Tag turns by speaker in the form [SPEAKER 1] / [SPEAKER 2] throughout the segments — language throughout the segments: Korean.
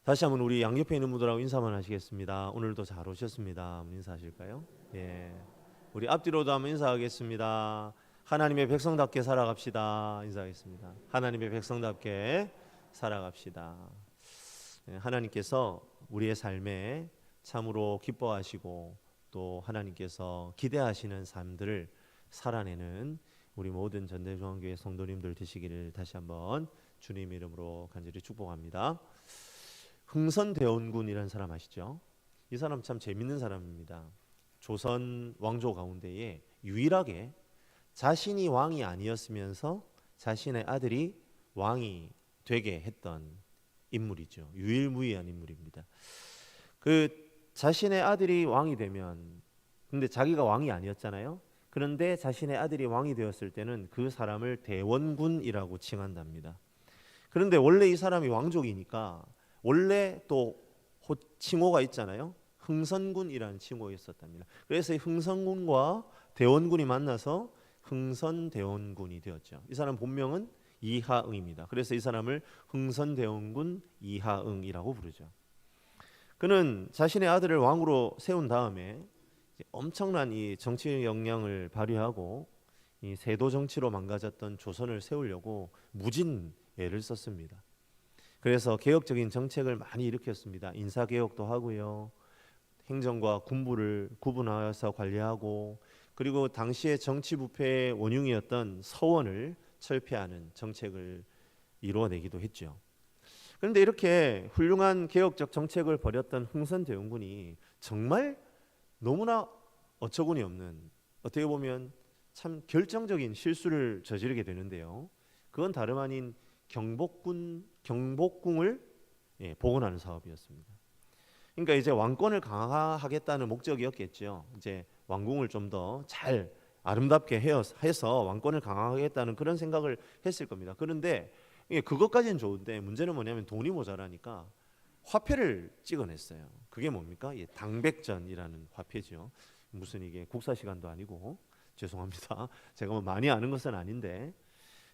[SPEAKER 1] 다시 한번 우리 양옆에 있는 분들하고 인사만 하시겠습니다. 오늘도 잘 오셨습니다. 한번 인사하실까요? 예. 우리 앞뒤로도 한번 인사하겠습니다. 하나님의 백성답게 살아갑시다. 인사하겠습니다. 하나님의 백성답게 살아갑시다. 예, 하나님께서 우리의 삶에 참으로 기뻐하시고 또 하나님께서 기대하시는 삶들을 살아내는 우리 모든 전대중앙교회 성도님들 되시기를 다시 한번 주님 이름으로 간절히 축복합니다. 흥선대원군이라는 사람 아시죠? 이 사람 참 재밌는 사람입니다. 조선 왕조 가운데에 유일하게 자신이 왕이 아니었으면서 자신의 아들이 왕이 되게 했던 인물이죠. 유일무이한 인물입니다. 그 자신의 아들이 왕이 되면, 근데 자기가 왕이 아니었잖아요. 그런데 자신의 아들이 왕이 되었을 때는 그 사람을 대원군이라고 칭한답니다. 그런데 원래 이 사람이 왕족이니까 원래 또 칭호가 있잖아요. 흥선군이라는 칭호가 있었답니다. 그래서 이 흥선군과 대원군이 만나서 흥선대원군이 되었죠. 이 사람 본명은 이하응입니다. 그래서 이 사람을 흥선대원군 이하응이라고 부르죠. 그는 자신의 아들을 왕으로 세운 다음에 엄청난 이 정치 역량을 발휘하고 이 세도 정치로 망가졌던 조선을 세우려고 무진 애를 썼습니다. 그래서 개혁적인 정책을 많이 일으켰습니다. 인사개혁도 하고요. 행정과 군부를 구분하여서 관리하고, 그리고 당시의 정치 부패의 원흉이었던 서원을 철폐하는 정책을 이루어내기도 했죠. 그런데 이렇게 훌륭한 개혁적 정책을 벌였던 흥선대원군이 정말 너무나 어처구니 없는, 어떻게 보면 참 결정적인 실수를 저지르게 되는데요. 그건 다름 아닌 경복궁을 복원하는 사업이었습니다. 그러니까 이제 왕권을 강화하겠다는 목적이었겠죠. 이제 왕궁을 좀 더 잘 아름답게 해서 왕권을 강화하겠다는 그런 생각을 했을 겁니다. 그런데 그것까지는 좋은데 문제는 뭐냐면 돈이 모자라니까 화폐를 찍어냈어요. 그게 뭡니까? 당백전이라는 화폐죠. 무슨 이게 국사 시간도 아니고 죄송합니다. 제가 뭐 많이 아는 것은 아닌데,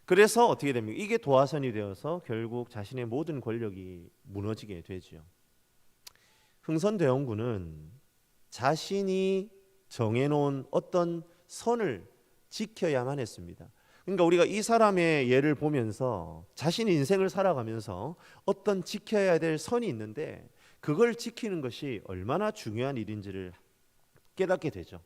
[SPEAKER 1] 그래서 어떻게 됩니까? 이게 도화선이 되어서 결국 자신의 모든 권력이 무너지게 되죠. 흥선대원군은 자신이 정해놓은 어떤 선을 지켜야만 했습니다. 그러니까 우리가 이 사람의 예를 보면서 자신의 인생을 살아가면서 어떤 지켜야 될 선이 있는데 그걸 지키는 것이 얼마나 중요한 일인지를 깨닫게 되죠.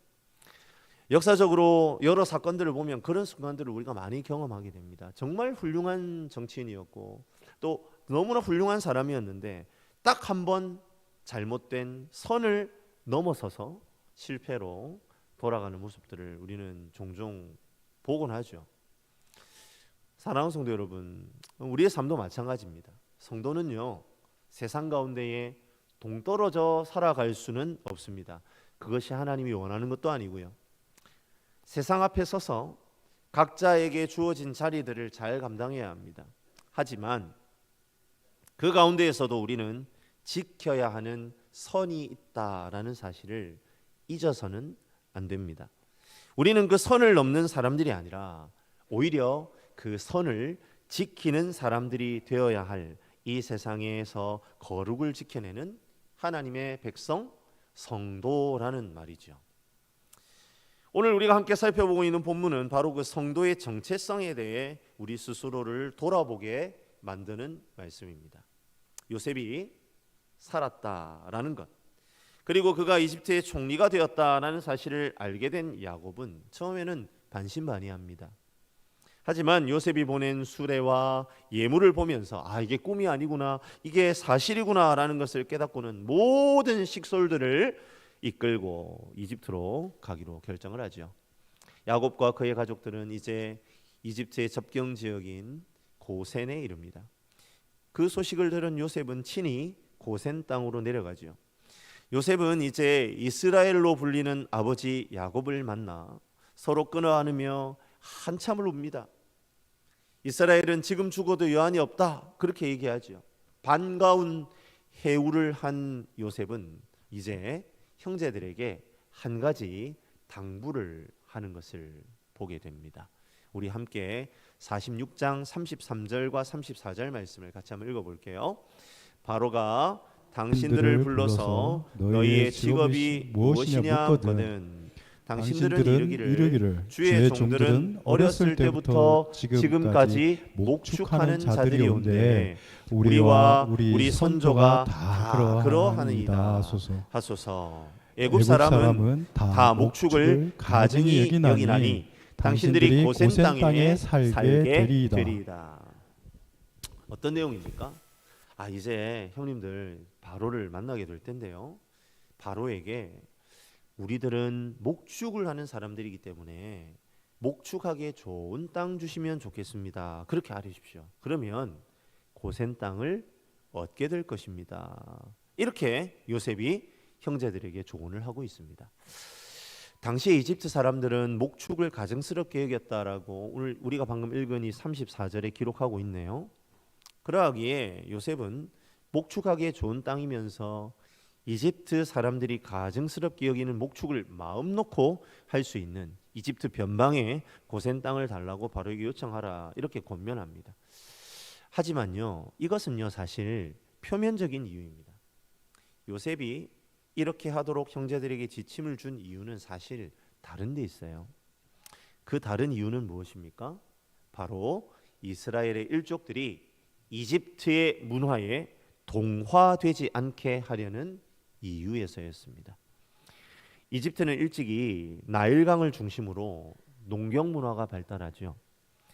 [SPEAKER 1] 역사적으로 여러 사건들을 보면 그런 순간들을 우리가 많이 경험하게 됩니다. 정말 훌륭한 정치인이었고 또 너무나 훌륭한 사람이었는데 딱 한 번 잘못된 선을 넘어서서 실패로 돌아가는 모습들을 우리는 종종 보곤 하죠. 사랑하는 성도 여러분, 우리의 삶도 마찬가지입니다. 성도는요, 세상 가운데에 동떨어져 살아갈 수는 없습니다. 그것이 하나님이 원하는 것도 아니고요. 세상 앞에 서서 각자에게 주어진 자리들을 잘 감당해야 합니다. 하지만 그 가운데에서도 우리는 지켜야 하는 선이 있다라는 사실을 잊어서는 안 됩니다. 우리는 그 선을 넘는 사람들이 아니라 오히려 그 선을 지키는 사람들이 되어야 할 이 세상에서 거룩을 지켜내는 하나님의 백성, 성도라는 말이죠. 오늘 우리가 함께 살펴보고 있는 본문은 바로 그 성도의 정체성에 대해 우리 스스로를 돌아보게 만드는 말씀입니다. 요셉이 살았다라는 것, 그리고 그가 이집트의 총리가 되었다라는 사실을 알게 된 야곱은 처음에는 반신반의합니다. 하지만 요셉이 보낸 수레와 예물을 보면서 이게 꿈이 아니구나, 이게 사실이구나 라는 것을 깨닫고는 모든 식솔들을 이끌고 이집트로 가기로 결정을 하죠. 야곱과 그의 가족들은 이제 이집트의 접경 지역인 고센에 이릅니다. 그 소식을 들은 요셉은 친히 고센 땅으로 내려가죠. 요셉은 이제 이스라엘로 불리는 아버지 야곱을 만나 서로 끊어 안으며 한참을 웁니다. 이스라엘은 지금 죽어도 여한이 없다, 그렇게 얘기하죠. 반가운 해우를 한 요셉은 이제 형제들에게 한 가지 당부를 하는 것을 보게 됩니다. 우리 함께 46장 33절과 34절 말씀을 같이 한번 읽어볼게요. 바로가 당신들을 불러서 너희의 직업이 무엇이냐 묻거든 당신들은 이르기를 주의 종들은 어렸을 때부터 지금까지 목축하는 자들이 온데 우리와 우리 선조가 다 그러하느니이다 하소서. 애굽 사람은 다 목축을 가증히 여기나니 당신들이 고센 땅에 살게 되리이다. 어떤 내용입니까? 이제 형님들 바로를 만나게 될 텐데요. 바로에게 우리들은 목축을 하는 사람들이기 때문에 목축하기에 좋은 땅 주시면 좋겠습니다. 그렇게 아뢰십시오. 그러면 고센 땅을 얻게 될 것입니다. 이렇게 요셉이 형제들에게 조언을 하고 있습니다. 당시 이집트 사람들은 목축을 가증스럽게 여겼다라고 오늘 우리가 방금 읽은 이 34절에 기록하고 있네요. 그러하기에 요셉은 목축하기에 좋은 땅이면서 이집트 사람들이 가증스럽게 여기는 목축을 마음 놓고 할 수 있는 이집트 변방의 고센 땅을 달라고 바로에게 요청하라 이렇게 권면합니다. 하지만요, 이것은요 사실 표면적인 이유입니다. 요셉이 이렇게 하도록 형제들에게 지침을 준 이유는 사실 다른 데 있어요. 그 다른 이유는 무엇입니까? 바로 이스라엘의 일족들이 이집트의 문화에 동화되지 않게 하려는 이유에서였습니다. 이집트는 일찍이 나일강을 중심으로 농경 문화가 발달하죠.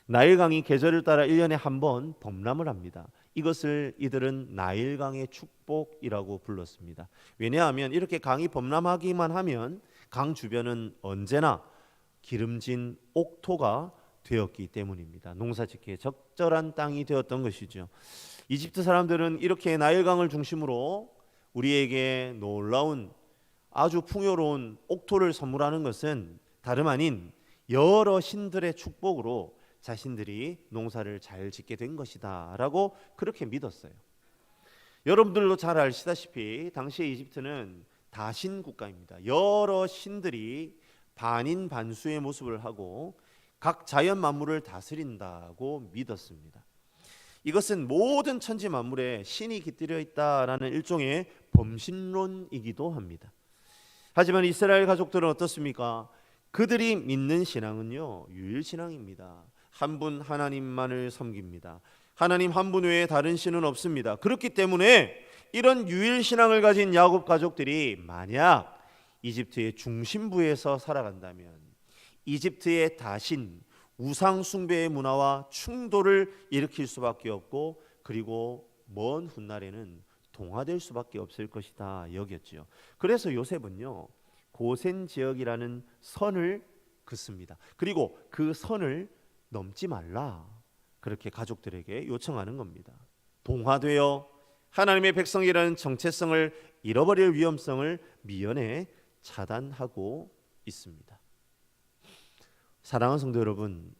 [SPEAKER 1] 나일강이 계절을 따라 1년에 한 번 범람을 합니다. 이것을 이들은 나일강의 축복이라고 불렀습니다. 왜냐하면 이렇게 강이 범람하기만 하면 강 주변은 언제나 기름진 옥토가 되었기 때문입니다. 농사짓기에 적절한 땅이 되었던 것이죠. 이집트 사람들은 이렇게 나일강을 중심으로 우리에게 놀라운 아주 풍요로운 옥토를 선물하는 것은 다름 아닌 여러 신들의 축복으로 자신들이 농사를 잘 짓게 된 것이다 라고 그렇게 믿었어요. 여러분들도 잘 아시다시피 당시의 이집트는 다신 국가입니다. 여러 신들이 반인반수의 모습을 하고 각 자연 만물을 다스린다고 믿었습니다. 이것은 모든 천지 만물에 신이 깃들여 있다라는 일종의 범신론이기도 합니다. 하지만 이스라엘 가족들은 어떻습니까? 그들이 믿는 신앙은요 유일신앙입니다. 한 분 하나님만을 섬깁니다. 하나님 한 분 외에 다른 신은 없습니다. 그렇기 때문에 이런 유일신앙을 가진 야곱 가족들이 만약 이집트의 중심부에서 살아간다면 이집트의 다신 우상 숭배의 문화와 충돌을 일으킬 수밖에 없고 그리고 먼 훗날에는 동화될 수밖에 없을 것이다 여겼지요. 그래서 요셉은요 고센 지역이라는 선을 긋습니다. 그리고 그 선을 넘지 말라 그렇게 가족들에게 요청하는 겁니다. 동화되어 하나님의 백성이라는 정체성을 잃어버릴 위험성을 미연에 차단하고 있습니다. 사랑하는 성도 여러분,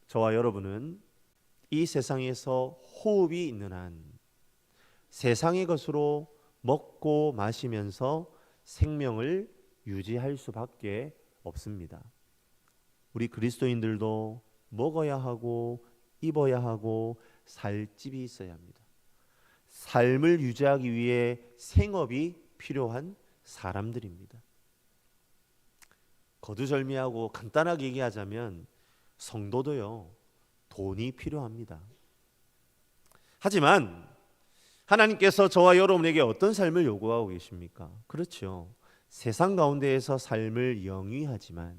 [SPEAKER 1] 저와 여러분은 이 세상에서 호흡이 있는 한 세상의 것으로 먹고 마시면서 생명을 유지할 수밖에 없습니다. 우리 그리스도인들도 먹어야 하고 입어야 하고 살 집이 있어야 합니다. 삶을 유지하기 위해 생업이 필요한 사람들입니다. 거두절미하고 간단하게 얘기하자면 성도도요 돈이 필요합니다. 하지만 하나님께서 저와 여러분에게 어떤 삶을 요구하고 계십니까? 그렇죠. 세상 가운데에서 삶을 영위하지만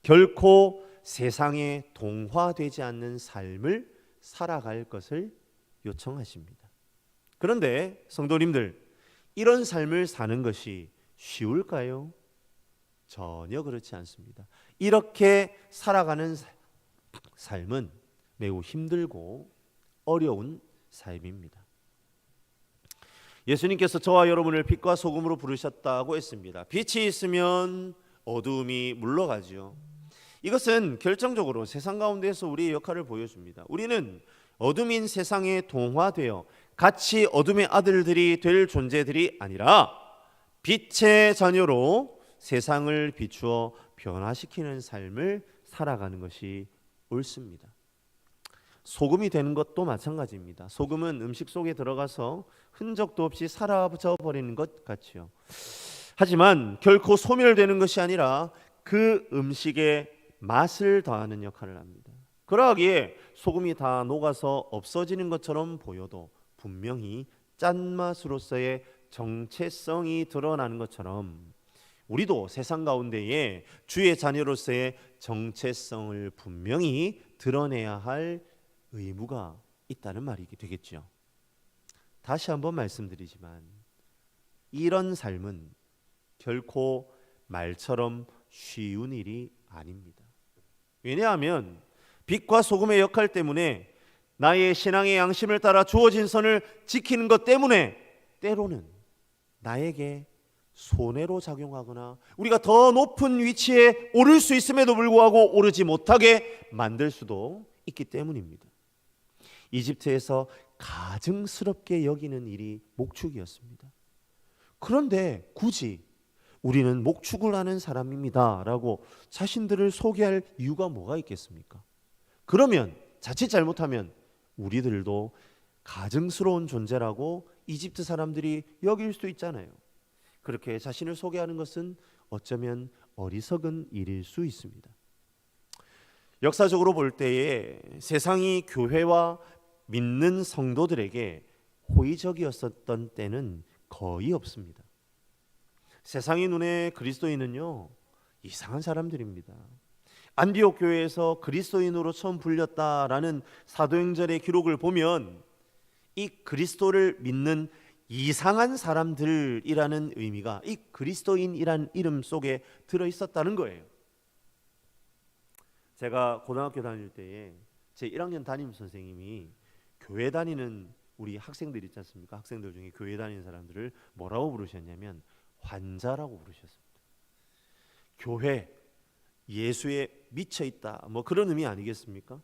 [SPEAKER 1] 결코 세상에 동화되지 않는 삶을 살아갈 것을 요청하십니다. 그런데 성도님들, 이런 삶을 사는 것이 쉬울까요? 전혀 그렇지 않습니다. 이렇게 살아가는 삶은 매우 힘들고 어려운 삶입니다. 예수님께서 저와 여러분을 빛과 소금으로 부르셨다고 했습니다. 빛이 있으면 어두움이 물러가지요. 이것은 결정적으로 세상 가운데서 우리의 역할을 보여줍니다. 우리는 어둠인 세상에 동화되어 같이 어둠의 아들들이 될 존재들이 아니라 빛의 자녀로 세상을 비추어 변화시키는 삶을 살아가는 것이 옳습니다. 소금이 되는 것도 마찬가지입니다. 소금은 음식 속에 들어가서 흔적도 없이 사라져 버리는 것 같지요. 하지만 결코 소멸되는 것이 아니라 그 음식에 맛을 더하는 역할을 합니다. 그러하기에 소금이 다 녹아서 없어지는 것처럼 보여도 분명히 짠맛으로서의 정체성이 드러나는 것처럼 우리도 세상 가운데에 주의 자녀로서의 정체성을 분명히 드러내야 할 의무가 있다는 말이 되겠죠. 다시 한번 말씀드리지만 이런 삶은 결코 말처럼 쉬운 일이 아닙니다. 왜냐하면 빛과 소금의 역할 때문에 나의 신앙의 양심을 따라 주어진 선을 지키는 것 때문에 때로는 나에게 손해로 작용하거나 우리가 더 높은 위치에 오를 수 있음에도 불구하고 오르지 못하게 만들 수도 있기 때문입니다. 이집트에서 가증스럽게 여기는 일이 목축이었습니다. 그런데 굳이 우리는 목축을 하는 사람입니다 라고 자신들을 소개할 이유가 뭐가 있겠습니까? 그러면 자칫 잘못하면 우리들도 가증스러운 존재라고 이집트 사람들이 여길 수도 있잖아요. 그렇게 자신을 소개하는 것은 어쩌면 어리석은 일일 수 있습니다. 역사적으로 볼 때에 세상이 교회와 믿는 성도들에게 호의적이었었던 때는 거의 없습니다. 세상의 눈에 그리스도인은요 이상한 사람들입니다. 안디옥 교회에서 그리스도인으로 처음 불렸다라는 사도행전의 기록을 보면 이 그리스도를 믿는 이상한 사람들이라는 의미가 이 그리스도인이란 이름 속에 들어있었다는 거예요. 제가 고등학교 다닐 때에 제 1학년 담임 선생님이 교회 다니는 우리 학생들 있지 않습니까? 학생들 중에 교회 다니는 사람들을 뭐라고 부르셨냐면 환자라고 부르셨습니다. 교회, 예수에 미쳐있다 뭐 그런 의미 아니겠습니까?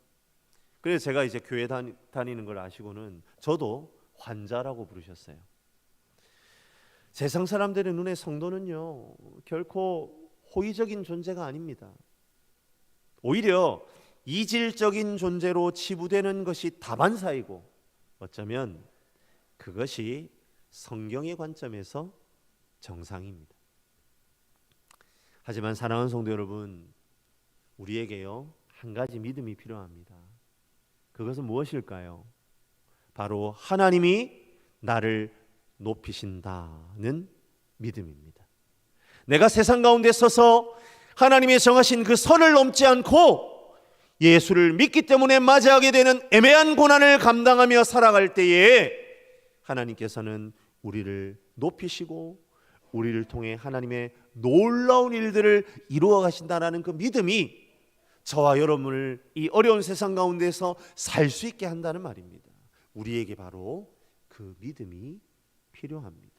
[SPEAKER 1] 그래서 제가 이제 교회 다니는 걸 아시고는 저도 환자라고 부르셨어요. 세상 사람들의 눈에 성도는요 결코 호의적인 존재가 아닙니다. 오히려 이질적인 존재로 치부되는 것이 다반사이고 어쩌면 그것이 성경의 관점에서 정상입니다. 하지만 사랑하는 성도 여러분, 우리에게요 한 가지 믿음이 필요합니다. 그것은 무엇일까요? 바로 하나님이 나를 높이신다는 믿음입니다. 내가 세상 가운데 서서 하나님의 정하신 그 선을 넘지 않고 예수를 믿기 때문에 맞이하게 되는 애매한 고난을 감당하며 살아갈 때에 하나님께서는 우리를 높이시고 우리를 통해 하나님의 놀라운 일들을 이루어 가신다라는 그 믿음이 저와 여러분을 이 어려운 세상 가운데서 살 수 있게 한다는 말입니다. 우리에게 바로 그 믿음이 필요합니다.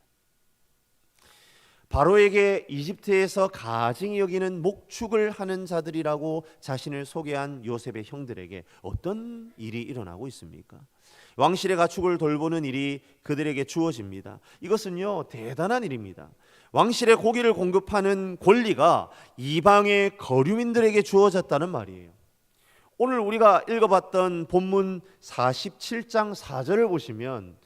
[SPEAKER 1] 바로에게 이집트에서 가증히 여기는 목축을 하는 자들이라고 자신을 소개한 요셉의 형들에게 어떤 일이 일어나고 있습니까? 왕실의 가축을 돌보는 일이 그들에게 주어집니다. 이것은요 대단한 일입니다. 왕실의 고기를 공급하는 권리가 이방의 거류민들에게 주어졌다는 말이에요. 오늘 우리가 읽어봤던 본문 47장 4절을 보시면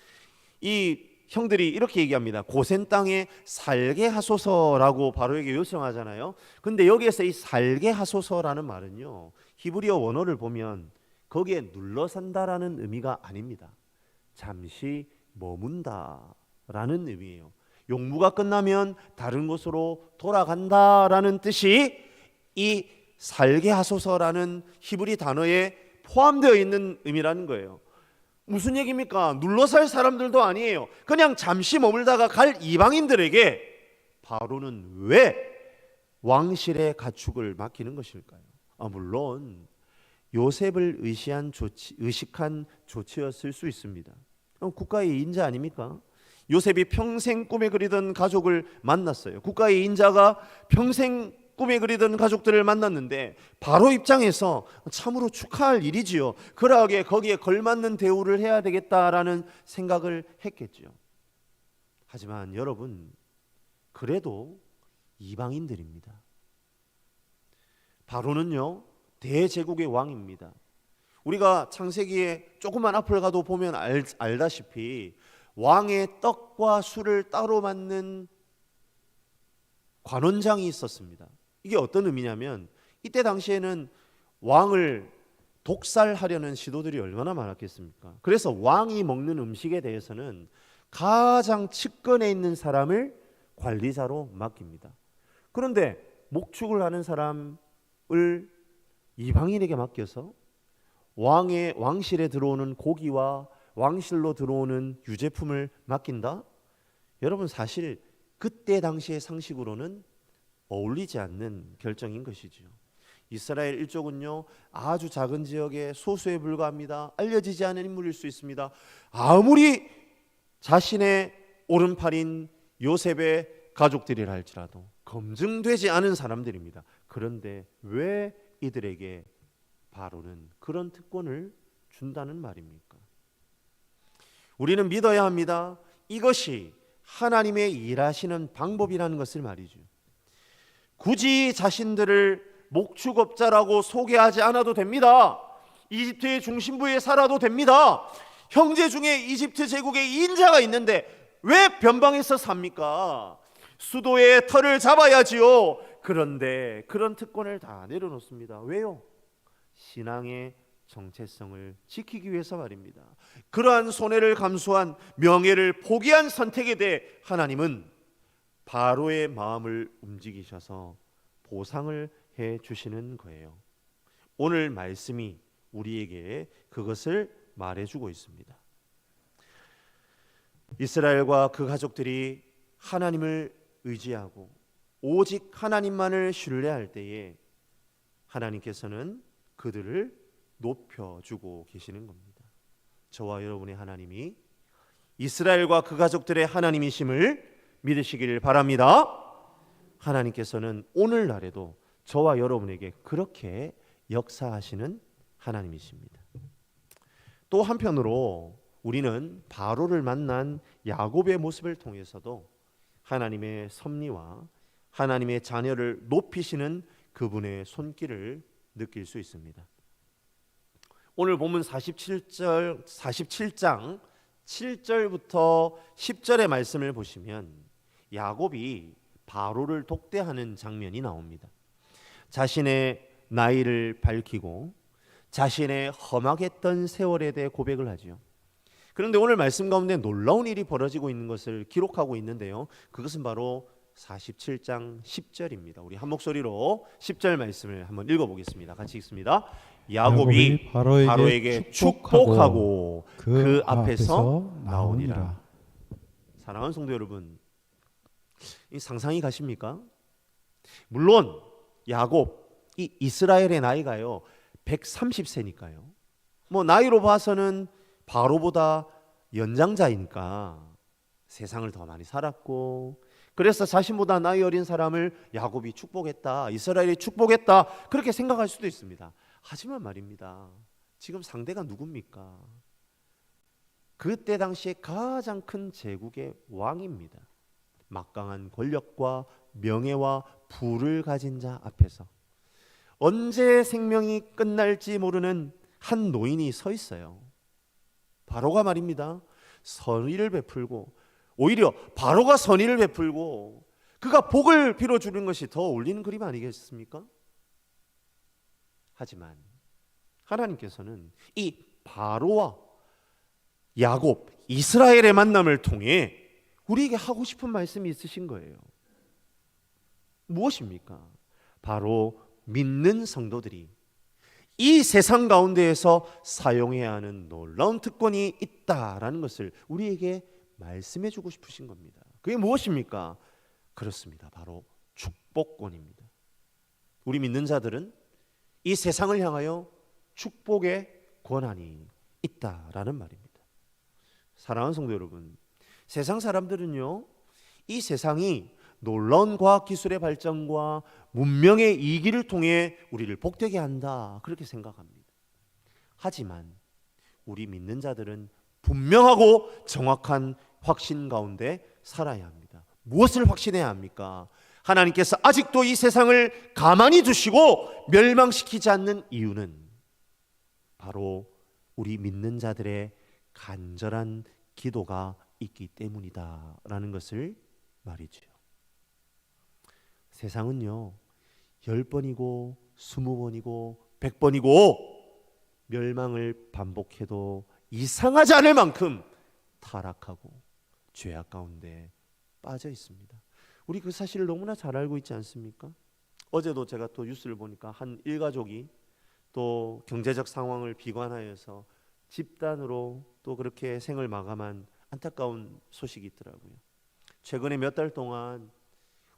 [SPEAKER 1] 이 형들이 이렇게 얘기합니다. 고센 땅에 살게 하소서라고 바로에게 요청하잖아요. 근데 여기에서 이 살게 하소서라는 말은요 히브리어 원어를 보면 거기에 눌러 산다라는 의미가 아닙니다. 잠시 머문다라는 의미예요. 용무가 끝나면 다른 곳으로 돌아간다라는 뜻이 이 살게 하소서라는 히브리 단어에 포함되어 있는 의미라는 거예요. 무슨 얘기입니까? 눌러 살 사람들도 아니에요. 그냥 잠시 머물다가 갈 이방인들에게 바로는 왜 왕실의 가축을 맡기는 것일까요? 물론 요셉을 의식한 조치였을 수 있습니다. 국가의 인자 아닙니까? 요셉이 평생 꿈에 그리던 가족을 만났어요. 국가의 인자가 평생 꿈에 그리던 가족들을 만났는데 바로 입장에서 참으로 축하할 일이지요. 그러하게 거기에 걸맞는 대우를 해야 되겠다라는 생각을 했겠지요. 하지만 여러분, 그래도 이방인들입니다. 바로는요 대제국의 왕입니다. 우리가 창세기에 조금만 앞을 가도 보면 알다시피 왕의 떡과 술을 따로 맡는 관원장이 있었습니다. 이게 어떤 의미냐면 이때 당시에는 왕을 독살하려는 시도들이 얼마나 많았겠습니까? 그래서 왕이 먹는 음식에 대해서는 가장 측근에 있는 사람을 관리자로 맡깁니다. 그런데 목축을 하는 사람을 이방인에게 맡겨서 왕의 왕실에 들어오는 고기와 왕실로 들어오는 유제품을 맡긴다? 여러분, 사실 그때 당시의 상식으로는 어울리지 않는 결정인 것이죠. 이스라엘 일족은요, 아주 작은 지역의 소수에 불과합니다. 알려지지 않은 인물일 수 있습니다. 아무리 자신의 오른팔인 요셉의 가족들이라 할지라도 검증되지 않은 사람들입니다. 그런데 왜 이들에게 바로는 그런 특권을 준다는 말입니까? 우리는 믿어야 합니다. 이것이 하나님의 일하시는 방법이라는 것을 말이죠. 굳이 자신들을 목축업자라고 소개하지 않아도 됩니다. 이집트의 중심부에 살아도 됩니다. 형제 중에 이집트 제국의 인자가 있는데 왜 변방에서 삽니까? 수도의 터를 잡아야지요. 그런데 그런 특권을 다 내려놓습니다. 왜요? 신앙의 정체성을 지키기 위해서 말입니다. 그러한 손해를 감수한, 명예를 포기한 선택에 대해 하나님은 바로의 마음을 움직이셔서 보상을 해 주시는 거예요. 오늘 말씀이 우리에게 그것을 말해주고 있습니다. 이스라엘과 그 가족들이 하나님을 의지하고 오직 하나님만을 신뢰할 때에 하나님께서는 그들을 높여주고 계시는 겁니다. 저와 여러분의 하나님이 이스라엘과 그 가족들의 하나님이심을 믿으시기를 바랍니다. 하나님께서는 오늘날에도 저와 여러분에게 그렇게 역사하시는 하나님이십니다. 또 한편으로 우리는 바로를 만난 야곱의 모습을 통해서도 하나님의 섭리와 하나님의 자녀를 높이시는 그분의 손길을 느낄 수 있습니다. 오늘 본문 47장 7절부터 10절의 말씀을 보시면 야곱이 바로를 독대하는 장면이 나옵니다. 자신의 나이를 밝히고 자신의 험악했던 세월에 대해 고백을 하지요. 그런데 오늘 말씀 가운데 놀라운 일이 벌어지고 있는 것을 기록하고 있는데요. 그것은 바로 47장 10절입니다. 우리 한 목소리로 10절 말씀을 한번 읽어보겠습니다. 같이 읽습니다. 야곱이 바로에게 축복하고 그 앞에서 나오니라. 사랑하는 성도 여러분, 이 상상이 가십니까? 물론 야곱, 이 이스라엘의 나이가요 130세니까요. 뭐 나이로 봐서는 바로보다 연장자이니까 세상을 더 많이 살았고, 그래서 자신보다 나이 어린 사람을 야곱이 축복했다, 이스라엘이 축복했다, 그렇게 생각할 수도 있습니다. 하지만 말입니다, 지금 상대가 누굽니까? 그때 당시에 가장 큰 제국의 왕입니다. 막강한 권력과 명예와 부를 가진 자 앞에서 언제 생명이 끝날지 모르는 한 노인이 서 있어요. 바로가 말입니다, 선의를 베풀고, 오히려 바로가 선의를 베풀고 그가 복을 빌어주는 것이 더 어울리는 그림 아니겠습니까? 하지만 하나님께서는 이 바로와 야곱, 이스라엘의 만남을 통해 우리에게 하고 싶은 말씀이 있으신 거예요. 무엇입니까? 바로 믿는 성도들이 이 세상 가운데에서 사용해야 하는 놀라운 특권이 있다라는 것을 우리에게 말씀해 주고 싶으신 겁니다. 그게 무엇입니까? 그렇습니다. 바로 축복권입니다. 우리 믿는 자들은 이 세상을 향하여 축복의 권한이 있다라는 말입니다. 사랑하는 성도 여러분, 세상 사람들은요, 이 세상이 놀라운 과학기술의 발전과 문명의 이기를 통해 우리를 복되게 한다, 그렇게 생각합니다. 하지만 우리 믿는 자들은 분명하고 정확한 확신 가운데 살아야 합니다. 무엇을 확신해야 합니까? 하나님께서 아직도 이 세상을 가만히 두시고 멸망시키지 않는 이유는 바로 우리 믿는 자들의 간절한 기도가 있기 때문이다라는 것을 말이죠. 세상은요 10번이고 20번이고 100번이고 멸망을 반복해도 이상하지 않을 만큼 타락하고 죄악 가운데 빠져 있습니다. 우리 그 사실을 너무나 잘 알고 있지 않습니까? 어제도 제가 또 뉴스를 보니까 한 일가족이 또 경제적 상황을 비관하여서 집단으로 또 그렇게 생을 마감한 안타까운 소식이 있더라고요. 최근에 몇 달 동안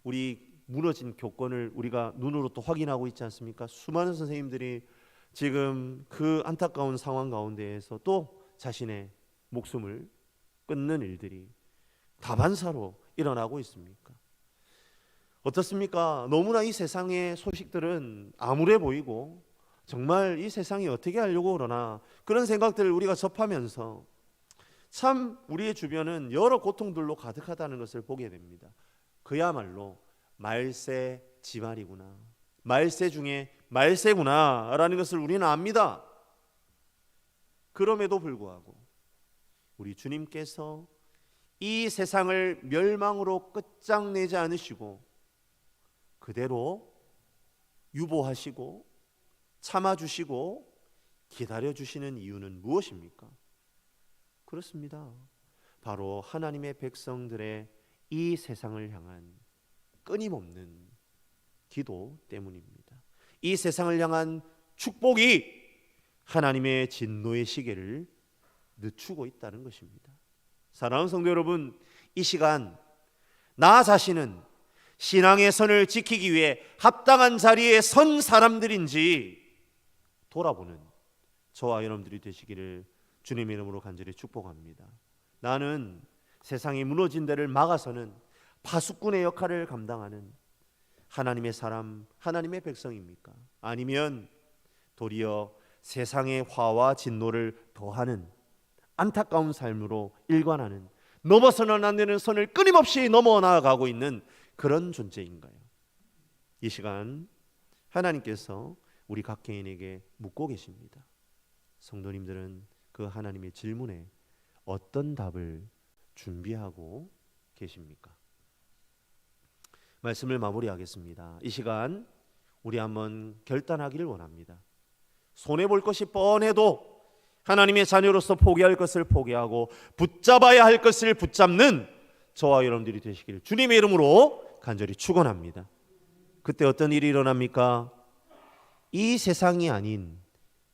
[SPEAKER 1] 우리 무너진 교권을 우리가 눈으로 또 확인하고 있지 않습니까? 수많은 선생님들이 지금 그 안타까운 상황 가운데에서 또 자신의 목숨을 끊는 일들이 다반사로 일어나고 있습니까? 어떻습니까? 너무나 이 세상의 소식들은 암울해 보이고 정말 이 세상이 어떻게 하려고 그러나 그런 생각들을 우리가 접하면서 참 우리의 주변은 여러 고통들로 가득하다는 것을 보게 됩니다. 그야말로 말세 지말이구나, 말세 중에 말세구나 라는 것을 우리는 압니다. 그럼에도 불구하고 우리 주님께서 이 세상을 멸망으로 끝장내지 않으시고 그대로 유보하시고 참아주시고 기다려주시는 이유는 무엇입니까? 그렇습니다. 바로 하나님의 백성들의 이 세상을 향한 끊임없는 기도 때문입니다. 이 세상을 향한 축복이 하나님의 진노의 시계를 늦추고 있다는 것입니다. 사랑하는 성도 여러분, 이 시간 나 자신은 신앙의 선을 지키기 위해 합당한 자리에 선 사람들인지 돌아보는 저와 여러분들이 되시기를 주님의 이름으로 간절히 축복합니다. 나는 세상이 무너진 데를 막아서는 파수꾼의 역할을 감당하는 하나님의 사람, 하나님의 백성입니까? 아니면 도리어 세상의 화와 진노를 더하는 안타까운 삶으로 일관하는, 넘어서는 안 되는 선을 끊임없이 넘어 나아가고 있는 그런 존재인가요? 이 시간 하나님께서 우리 각 개인에게 묻고 계십니다. 성도님들은 그 하나님의 질문에 어떤 답을 준비하고 계십니까? 말씀을 마무리하겠습니다. 이 시간 우리 한번 결단하기를 원합니다. 손해볼 것이 뻔해도 하나님의 자녀로서 포기할 것을 포기하고 붙잡아야 할 것을 붙잡는 저와 여러분들이 되시기를 주님의 이름으로 간절히 축원합니다. 그때 어떤 일이 일어납니까? 이 세상이 아닌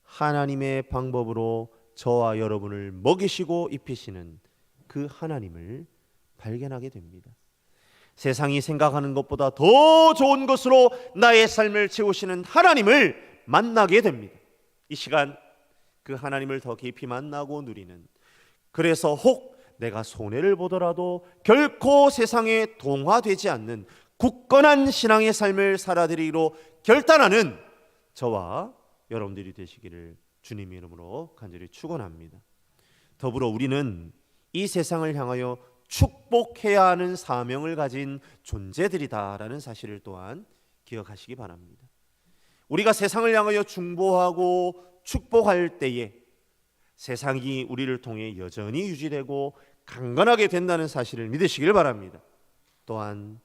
[SPEAKER 1] 하나님의 방법으로 저와 여러분을 먹이시고 입히시는 그 하나님을 발견하게 됩니다. 세상이 생각하는 것보다 더 좋은 것으로 나의 삶을 채우시는 하나님을 만나게 됩니다. 이 시간 그 하나님을 더 깊이 만나고 누리는, 그래서 혹 내가 손해를 보더라도 결코 세상에 동화되지 않는 굳건한 신앙의 삶을 살아드리기로 결단하는 저와 여러분들이 되시기를 주님의 이름으로 간절히 축원합니다. 더불어 우리는 이 세상을 향하여 축복해야 하는 사명을 가진 존재들이다라는 사실을 또한 기억하시기 바랍니다. 우리가 세상을 향하여 중보하고 축복할 때에 세상이 우리를 통해 여전히 유지되고 강건하게 된다는 사실을 믿으시길 바랍니다. 또한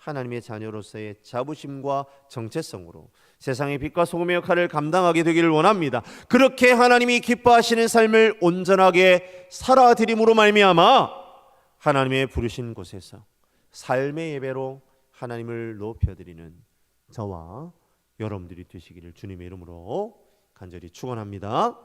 [SPEAKER 1] 하나님의 자녀로서의 자부심과 정체성으로 세상의 빛과 소금의 역할을 감당하게 되기를 원합니다. 그렇게 하나님이 기뻐하시는 삶을 온전하게 살아드림으로 말미암아 하나님의 부르신 곳에서 삶의 예배로 하나님을 높여드리는 저와 여러분들이 되시기를 주님의 이름으로 간절히 축원합니다.